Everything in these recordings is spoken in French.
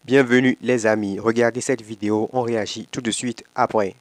Bienvenue les amis, regardez cette vidéo, on réagit tout de suite après.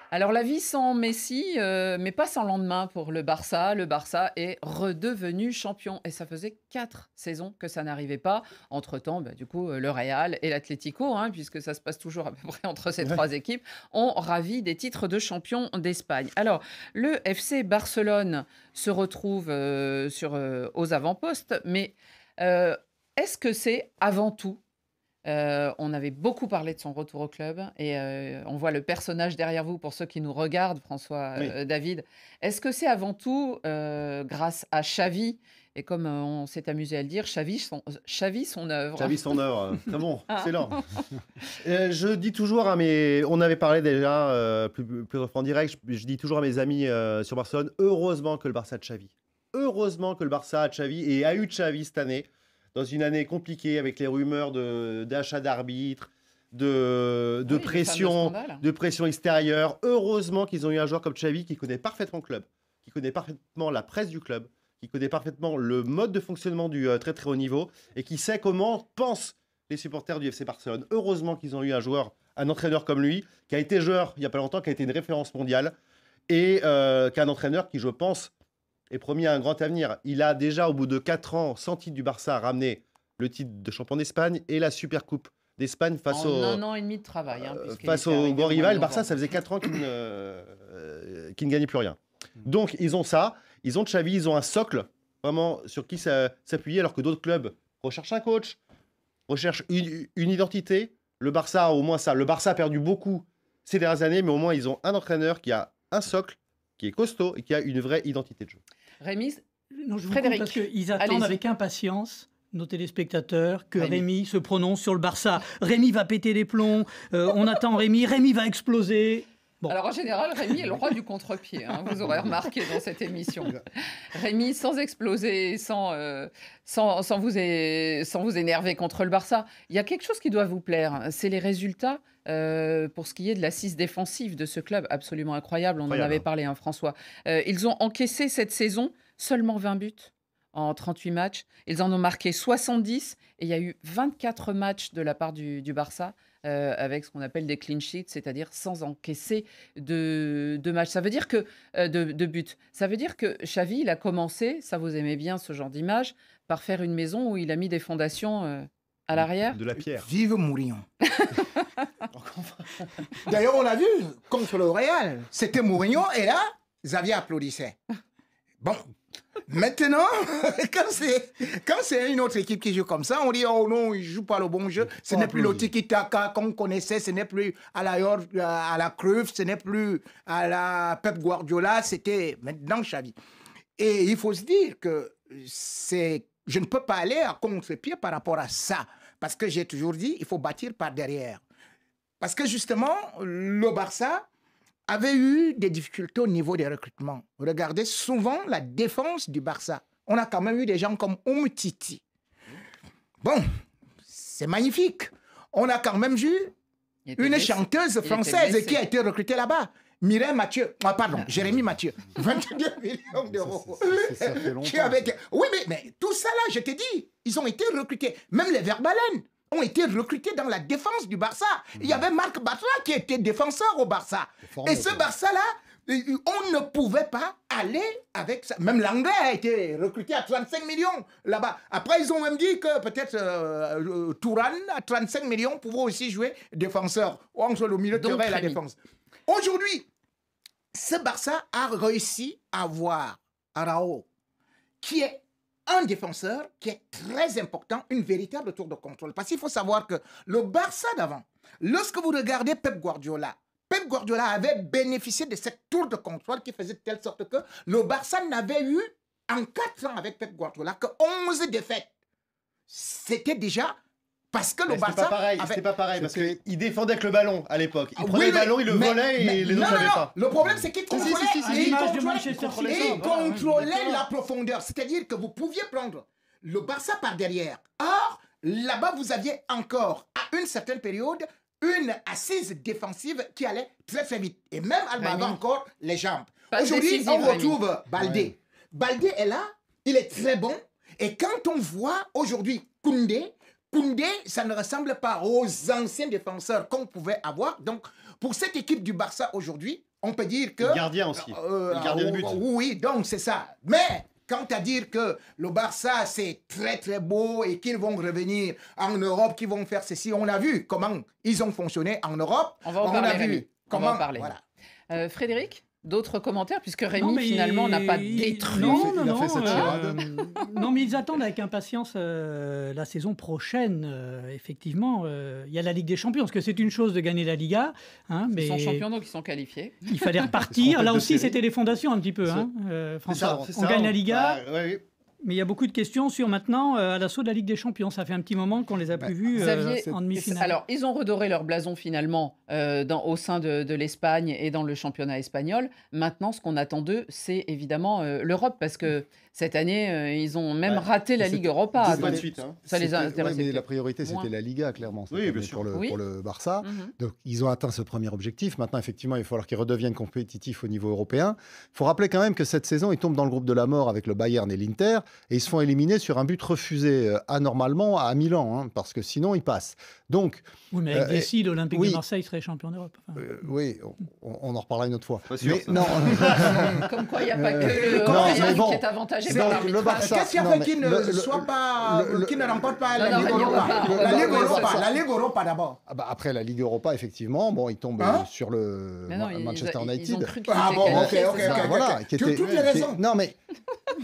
Alors la vie sans Messi, mais pas sans lendemain pour le Barça. Le Barça est redevenu champion et ça faisait 4 saisons que ça n'arrivait pas. Entre-temps, du coup, le Real et l'Atlético, puisque ça se passe toujours à peu près entre ces trois équipes, ont ravi des titres de champion d'Espagne. Alors, le FC Barcelone se retrouve aux avant-postes, mais est-ce que c'est avant tout on avait beaucoup parlé de son retour au club et on voit le personnage derrière vous pour ceux qui nous regardent, François, David. Est-ce que c'est avant tout grâce à Xavi et comme on s'est amusé à le dire, Xavi son œuvre. Xavi son œuvre, très bon, excellent. Je dis toujours à mes... On avait parlé déjà plus en direct, je dis toujours à mes amis sur Barcelone, heureusement que le Barça a Xavi. Heureusement que le Barça a Xavi et a eu Xavi cette année. Dans une année compliquée avec les rumeurs d'achat d'arbitres, de pression extérieure. Heureusement qu'ils ont eu un joueur comme Xavi qui connaît parfaitement le club, qui connaît parfaitement la presse du club, qui connaît parfaitement le mode de fonctionnement du très très haut niveau et qui sait comment pensent les supporters du FC Barcelone. Heureusement qu'ils ont eu un entraîneur comme lui, qui a été joueur il n'y a pas longtemps, qui a été une référence mondiale et qui est un entraîneur qui, je pense, est promis à un grand avenir. Il a déjà, au bout de 4 ans, sans titre du Barça, ramené le titre de champion d'Espagne et la Supercoupe d'Espagne face au... un an et demi de travail. Face au grand rival. Le Barça, ça faisait 4 ans qu'il ne gagnait plus rien. Donc, ils ont ça. Ils ont Xavi, ils ont un socle vraiment sur qui s'appuyer, alors que d'autres clubs recherchent un coach, recherchent une identité. Le Barça a au moins ça. Le Barça a perdu beaucoup ces dernières années, mais au moins, ils ont un entraîneur qui a un socle, qui est costaud et qui a une vraie identité de jeu. Rémi, non, je vous coupe parce qu'ils attendent avec impatience, nos téléspectateurs, que Rémi se prononce sur le Barça. Rémi va péter les plombs, on attend Rémi va exploser. Bon. Alors en général, Rémi est le roi du contre-pied, vous aurez remarqué dans cette émission. Rémi, sans exploser, sans vous énerver contre le Barça, il y a quelque chose qui doit vous plaire, c'est les résultats pour ce qui est de l'assise défensive de ce club, absolument incroyable, on en avait parlé, François. Ils ont encaissé cette saison seulement 20 buts en 38 matchs, ils en ont marqué 70 et il y a eu 24 matchs de la part du Barça avec ce qu'on appelle des clean sheets, c'est-à-dire sans encaisser de matchs. Ça veut dire que de buts. Ça veut dire que Xavi, il a commencé, ça vous aimez bien ce genre d'image, par faire une maison où il a mis des fondations à l'arrière. De la pierre. Vive Mourinho. D'ailleurs, on l'a vu contre le Real. C'était Mourinho et là, Xavi applaudissait. Bon. Maintenant, quand c'est une autre équipe qui joue comme ça, on dit oh non, il joue pas le bon jeu. Ce n'est plus le tiki-taka qu'on connaissait, ce n'est plus à la Cruyff, ce n'est plus à la Pep Guardiola, c'était maintenant Xavi. Et il faut se dire que je ne peux pas aller à contre-pied par rapport à ça, parce que j'ai toujours dit il faut bâtir par derrière. Parce que justement, le Barça avait eu des difficultés au niveau des recrutements. Regardez souvent la défense du Barça. On a quand même eu des gens comme Umtiti. Bon, c'est magnifique. On a quand même eu une chanteuse française qui a été recrutée là-bas. Mireille Mathieu, Jérémy Mathieu, 22 millions d'euros. Ça fait longtemps. Oui, mais tout ça là, je t'ai dit, ils ont été recrutés. Même les Verbalènes ont été recrutés dans la défense du Barça. Il y avait Marc Bartra qui était défenseur au Barça. Et ce Barça-là, on ne pouvait pas aller avec ça. Même l'anglais a été recruté à 35 millions là-bas. Après, ils ont même dit que peut-être Touran, à 35 millions, pouvait aussi jouer défenseur entre le milieu de terrain et la défense. Aujourd'hui, ce Barça a réussi à avoir Araujo, qui est un défenseur qui est très important, une véritable tour de contrôle. Parce qu'il faut savoir que le Barça d'avant, lorsque vous regardez Pep Guardiola avait bénéficié de cette tour de contrôle qui faisait de telle sorte que le Barça n'avait eu, en 4 ans avec Pep Guardiola, que 11 défaites. C'était déjà... Parce que le Barça... C'était pas pareil, parce qu'il défendait avec le ballon à l'époque. Il prenait le ballon, il le volait et les autres n'avaient pas. Le problème, c'est qu'il contrôlait la profondeur. C'est-à-dire que vous pouviez prendre le Barça par derrière. Or, là-bas, vous aviez encore, à une certaine période, une assise défensive qui allait très très vite. Et même Alba avait Rémi. encore les jambes. Passe Aujourd'hui, décisive, on Rémi. retrouve Baldé. Ouais. Baldé est là, il est très bon. Et quand on voit aujourd'hui Koundé, ça ne ressemble pas aux anciens défenseurs qu'on pouvait avoir. Donc, pour cette équipe du Barça aujourd'hui, on peut dire que... Le gardien aussi. Le gardien de but. Oui, donc c'est ça. Mais quant à dire que le Barça, c'est très très beau et qu'ils vont revenir en Europe, qu'ils vont faire ceci, on a vu comment ils ont fonctionné en Europe. On va en parler, a vu Rémi. On va en parler. Voilà. Frédéric, d'autres commentaires, puisque Rémi, Non, mais finalement, n'a pas détruit. Non, Il a fait sa tirade. non, mais ils attendent avec impatience la saison prochaine. Effectivement, il y a la Ligue des Champions, parce que c'est une chose de gagner la Liga, hein, mais Ils sont champions, donc ils sont qualifiés. il fallait Ils repartir. seront Là tête de aussi, série. c'était les fondations un petit peu. Hein, François. On gagne la Liga, mais il y a beaucoup de questions sur maintenant à l'assaut de la Ligue des Champions. Ça fait un petit moment qu'on les a plus vus Xavier, en demi-finale. alors, ils ont redoré leur blason finalement au sein de l'Espagne et dans le championnat espagnol. Maintenant, ce qu'on attend d'eux, c'est évidemment l'Europe, parce que cette année, ils ont même raté la Ligue Europa. C'est pas Donc, de suite. Hein. ça les a Ouais, intéressés. mais la priorité, moins. c'était la Liga, clairement, cette Oui, année bien sûr. Oui. pour le Barça. Mhm. Donc, ils ont atteint ce premier objectif. Maintenant, effectivement, il va falloir qu'ils redeviennent compétitifs au niveau européen. Il faut rappeler quand même que cette saison, ils tombent dans le groupe de la mort avec le Bayern et l'Inter, et ils se font éliminer sur un but refusé anormalement à Milan, hein, parce que sinon, ils passent. Donc, Oui, mais avec Messi, l'Olympique oui. de Marseille serait champion d'Europe. Enfin, oui, on en reparlera une autre fois. Pas sûr, Mais ça. non, Comme quoi, il n'y a pas que non, Real mais bon. qui est avantagé Donc, par le l'arbitrage. Barça- Qu'est-ce qui a non, fait mais qu'il le- ne soit pas, qu'il ne remporte pas Non, la Ligue Rémi, on va Europa? pas- on va La pas Ligue parler de Europa, ça. la Ligue Europa d'abord. ah bah, après la Ligue Europa, effectivement, bon, ils tombent Hein sur le Mais non, Manchester ils ont United. cru qu'ils Ah étaient bon, qualifiés, ok, c'est ça. ok. Voilà, Tu as toutes les raisons. Non, mais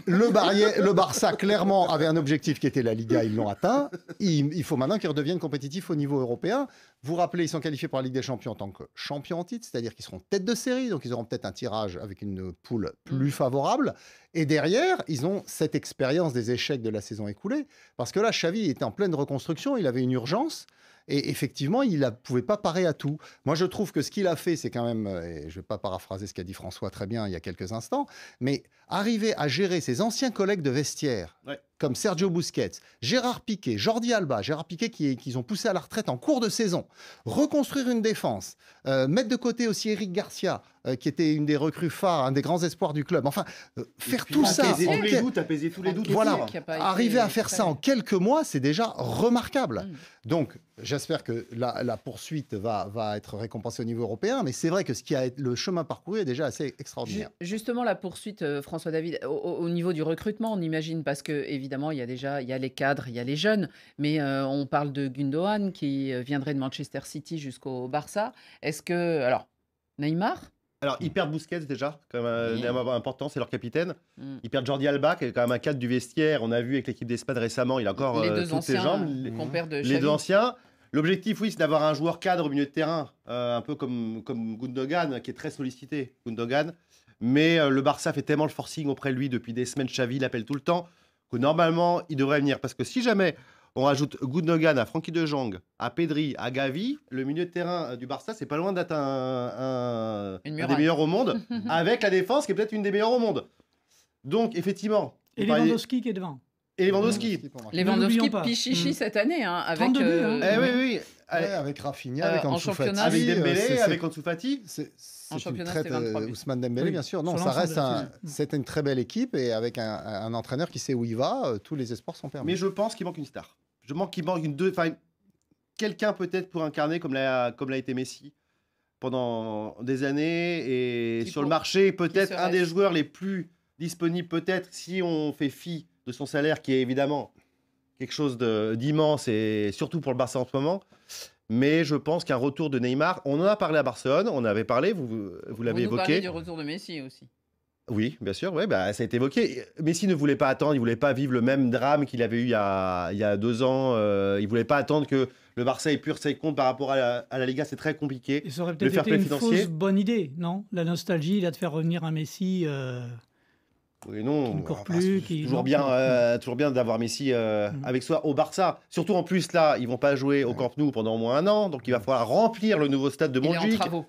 le Barça, clairement, avait un objectif qui était la Liga, ils l'ont atteint. Il faut maintenant qu'ils redeviennent compétitifs au niveau européen. Vous rappelez, ils sont qualifiés pour la Ligue des Champions en tant que champions en titre, c'est-à-dire qu'ils seront tête de série, donc ils auront peut-être un tirage avec une poule plus favorable. Et derrière, ils ont cette expérience des échecs de la saison écoulée, parce que là, Xavi était en pleine reconstruction, il avait une urgence. Et effectivement, il ne pouvait pas parer à tout. Moi, je trouve que ce qu'il a fait, c'est quand même, et je ne vais pas paraphraser ce qu'a dit François très bien il y a quelques instants, mais arriver à gérer ses anciens collègues de vestiaire, Ouais. comme Sergio Busquets, Gérard Piqué, Jordi Alba, Gérard Piqué qu'ils ont poussé à la retraite en cours de saison, reconstruire une défense, mettre de côté aussi Eric Garcia, qui était une des recrues phares, un des grands espoirs du club. Enfin, faire tout ça. Apaiser en tous les quel- doutes, apaiser tous les doutes. Voilà, aussi. Qui a pas été arriver à faire très- ça en quelques mois, c'est déjà remarquable. Mm. Donc, j'espère que la poursuite va être récompensée au niveau européen, mais c'est vrai que le chemin parcouru est déjà assez extraordinaire. Justement, la poursuite, François David, au niveau du recrutement, on imagine, parce que évidemment, il y a les cadres, il y a les jeunes, mais on parle de Gundogan qui viendrait de Manchester City jusqu'au Barça. Est-ce que, alors, Neymar? Alors, ils perdent Busquets déjà, quand même Oui. important, c'est leur capitaine. Mm. Ils perdent Jordi Alba, qui est quand même un cadre du vestiaire. On a vu avec l'équipe d'Espagne récemment, il a encore Les deux toutes ses anciens jambes. compères de Les Xavi. deux anciens. L'objectif, oui, c'est d'avoir un joueur cadre au milieu de terrain, un peu comme Gundogan, qui est très sollicité, Gundogan. Mais le Barça fait tellement le forcing auprès de lui depuis des semaines, Xavi l'appelle tout le temps, que normalement, il devrait venir. Parce que si jamais on rajoute Gundogan à Frenkie de Jong, à Pedri, à Gavi, le milieu de terrain du Barça, c'est pas loin d'être un Une des muraille. meilleurs au monde, avec la défense qui est peut-être une des meilleures au monde. Donc, effectivement, Et vous parliez- Lewandowski qui est devant. et Lewandowski. Lewandowski l'oublions pas. pichichi cette année, hein, avec 32 buts, hein. Eh oui, oui. Ouais, avec Rafinha, avec en Ansu Fati, championnat, Avec Dembélé, c'est- avec Ansu Fati. En une championnat, très- c'était 23 buts. Ousmane Dembélé, Oui, bien sûr. sur Non, ça l'ensemble reste de la saison. c'est une très belle équipe et avec un entraîneur qui sait où il va, tous les espoirs sont permis. Mais je pense qu'il manque une star. Qu'il manque quelqu'un peut-être pour incarner comme l'a été Messi pendant des années et Qui sur le pour- marché peut-être qui un des serait-ce joueurs les plus disponibles peut-être si on fait fi de son salaire qui est évidemment quelque chose d'immense et surtout pour le Barça en ce moment. Mais je pense qu'un retour de Neymar, on en a parlé à Barcelone, on avait parlé, vous l'avez Vous nous parlez évoqué. du retour de Messi aussi. Oui, bien sûr, ouais, bah, ça a été évoqué. Messi ne voulait pas attendre, il voulait pas vivre le même drame qu'il avait eu il y a 2 ans. Il voulait pas attendre que le Barça ait pu ses comptes par rapport à la Liga, c'est très compliqué. Et ça aurait Le peut-être fair été play une financier. fausse bonne idée, non? La nostalgie, là, de faire revenir un Messi Oui, non, qui ne court enfin, plus. c'est Qui... toujours non, bien d'avoir Messi avec soi au Barça. Surtout en plus là, ils vont pas jouer au Camp Nou pendant au moins 1 an, donc il va falloir remplir le nouveau stade de Il est en Montjuic travaux.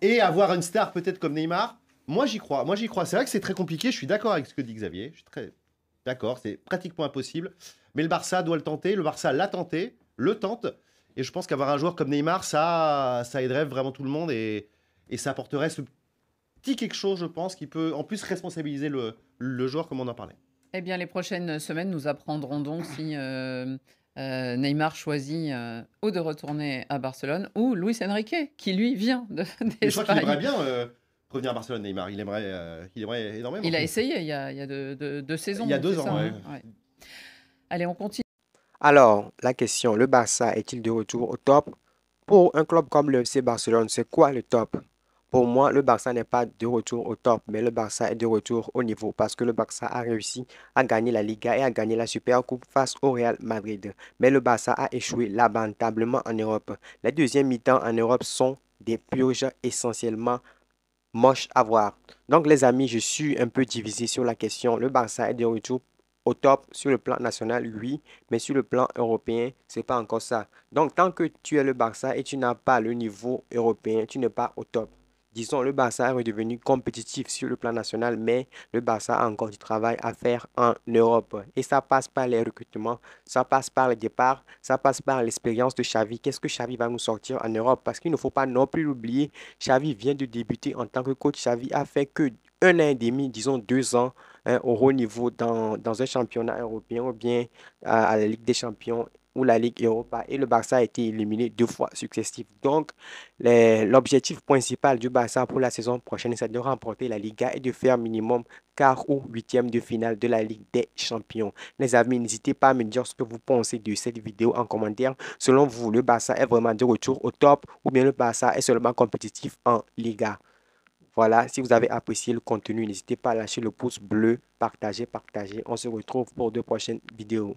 et avoir une star peut-être comme Neymar. Moi j'y crois. C'est vrai que c'est très compliqué. Je suis d'accord avec ce que dit Xavier. Je suis très d'accord. C'est pratiquement impossible. Mais le Barça doit le tenter. Le Barça l'a tenté, le tente. Et je pense qu'avoir un joueur comme Neymar, ça aiderait vraiment tout le monde et ça apporterait ce petit quelque chose, je pense, qui peut en plus responsabiliser le joueur comme on en parlait. Eh bien, les prochaines semaines nous apprendront donc si Neymar choisit ou de retourner à Barcelone ou Luis Enrique, qui lui vient d'Espagne. Je crois qu'il aimerait bien revenir à Barcelone, Neymar. Il aimerait énormément. Il a essayé il y a deux saisons. Il y a 2 ans, ça, ouais. hein, ouais. Allez, on continue. Alors, la question, le Barça est-il de retour au top? Pour un club comme le FC Barcelone, c'est quoi le top? Pour moi, le Barça n'est pas de retour au top, mais le Barça est de retour au niveau parce que le Barça a réussi à gagner la Liga et à gagner la Super Coupe face au Real Madrid. Mais le Barça a échoué lamentablement en Europe. Les deuxièmes mi-temps en Europe sont des purges essentiellement moches à voir. Donc les amis, je suis un peu divisé sur la question. Le Barça est de retour au top sur le plan national, oui, mais sur le plan européen, c'est pas encore ça. Donc tant que tu es le Barça et tu n'as pas le niveau européen, tu n'es pas au top. Disons, le Barça est redevenu compétitif sur le plan national, mais le Barça a encore du travail à faire en Europe. Et ça passe par les recrutements, ça passe par le départ, ça passe par l'expérience de Xavi. Qu'est-ce que Xavi va nous sortir en Europe? Parce qu'il ne faut pas non plus l'oublier, Xavi vient de débuter en tant que coach. Xavi a fait que 1 an et demi, disons 2 ans, au haut niveau dans un championnat européen ou bien à la Ligue des Champions ou la Ligue Europa. Et le Barça a été éliminé 2 fois successifs. Donc, l'objectif principal du Barça pour la saison prochaine, c'est de remporter la Liga et de faire minimum quart ou huitième de finale de la Ligue des Champions. Les amis, n'hésitez pas à me dire ce que vous pensez de cette vidéo en commentaire. Selon vous, le Barça est vraiment de retour au top ou bien le Barça est seulement compétitif en Liga? Voilà, si vous avez apprécié le contenu, n'hésitez pas à lâcher le pouce bleu, partager. On se retrouve pour de prochaines vidéos.